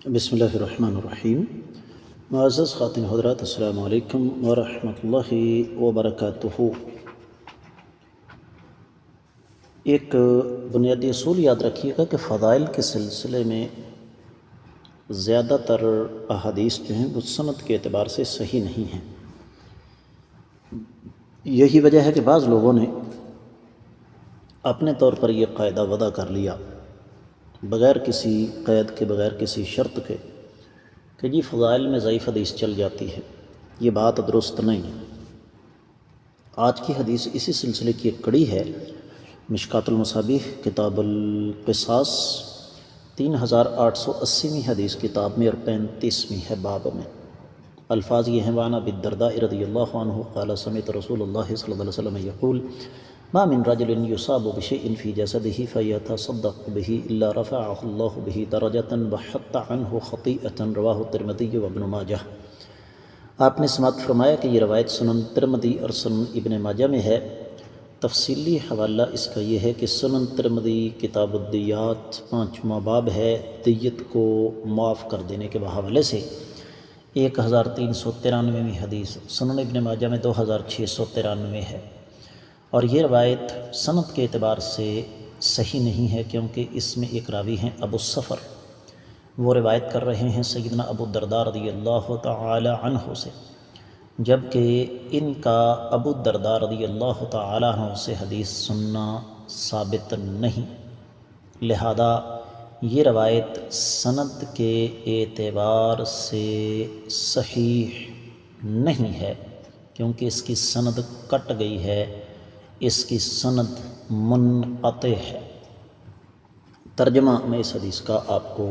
بسم اللہ الرحمن الرحیم۔ معزز خواتین حضرات، السلام علیکم ورحمۃ اللہ وبرکاتہ۔ ایک بنیادی اصول یاد رکھیے گا کہ فضائل کے سلسلے میں زیادہ تر احادیث جو ہیں وہ سند کے اعتبار سے صحیح نہیں ہیں۔ یہی وجہ ہے کہ بعض لوگوں نے اپنے طور پر یہ قاعدہ وضع کر لیا بغیر کسی قید کے، بغیر کسی شرط کے، کہ جی فضائل میں ضعیف حدیث چل جاتی ہے۔ یہ بات درست نہیں ہے۔ آج کی حدیث اسی سلسلے کی ایک کڑی ہے۔ مشکوٰۃ المصابیح کتاب القصاص 3880ویں حدیث کتاب میں اور 35ویں ہے باب میں۔ الفاظ یہ ہیں: وعن ابی الدرداء رضی اللہ عنہ قال سمعت رسول اللہ صلی اللہ علیہ وسلم یقول ما من رجل يصاب بشيء في جسده فيتصدق به الا رفعه الله به درجة وحط عنه خطيئة رواه الترمذي وابن ماجہ۔ آپ نے سماعت فرمایا کہ یہ روایت سنن ترمذی اور سنن ابن ماجہ میں ہے۔ تفصیلی حوالہ اس کا یہ ہے کہ سنن ترمذی کتاب الدیات 5واں باب ہے، دیت کو معاف کر دینے کے حوالے سے 1393ویں حدیث، سنن ابن ماجہ میں 2693 ہے۔ اور یہ روایت سند کے اعتبار سے صحیح نہیں ہے، کیونکہ اس میں ایک راوی ہیں ابو الصفر، وہ روایت کر رہے ہیں سیدنا ابو الدرداء رضی اللہ تعالی عنہ سے، جبکہ ان کا ابو الدرداء رضی اللہ تعالی عنہ سے حدیث سننا ثابت نہیں، لہذا یہ روایت سند کے اعتبار سے صحیح نہیں ہے، کیونکہ اس کی سند کٹ گئی ہے، اس کی سند منقطع ہے۔ ترجمہ میں اس حدیث کا آپ کو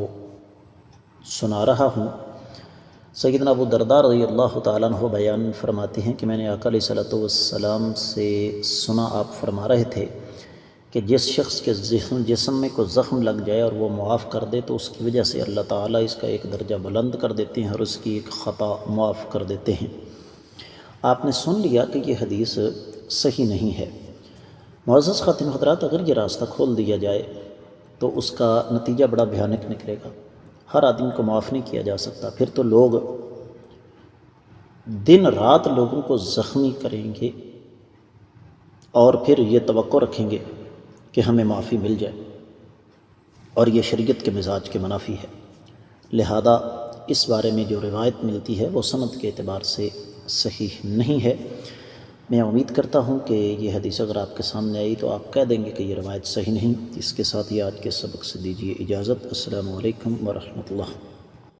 سنا رہا ہوں۔ سیدنا ابو الدرداء رضی اللہ تعالیٰ عنہ بیان فرماتے ہیں کہ میں نے آقا علیہ الصلوۃ والسلام سے سنا، آپ فرما رہے تھے کہ جس شخص کے جسم میں کوئی زخم لگ جائے اور وہ معاف کر دے تو اس کی وجہ سے اللہ تعالیٰ اس کا ایک درجہ بلند کر دیتے ہیں اور اس کی ایک خطا معاف کر دیتے ہیں۔ آپ نے سن لیا کہ یہ حدیث صحیح نہیں ہے۔ معزز خواتین حضرات، اگر یہ راستہ کھول دیا جائے تو اس کا نتیجہ بڑا بھیانک نکلے گا۔ ہر آدمی کو معاف نہیں کیا جا سکتا، پھر تو لوگ دن رات لوگوں کو زخمی کریں گے اور پھر یہ توقع رکھیں گے کہ ہمیں معافی مل جائے، اور یہ شریعت کے مزاج کے منافی ہے۔ لہذا اس بارے میں جو روایت ملتی ہے وہ سند کے اعتبار سے صحیح نہیں ہے۔ میں امید کرتا ہوں کہ یہ حدیث اگر آپ کے سامنے آئی تو آپ کہہ دیں گے کہ یہ روایت صحیح نہیں۔ اس کے ساتھ ہی آج کے سبق سے دیجیے اجازت۔ السلام علیکم ورحمۃ اللہ۔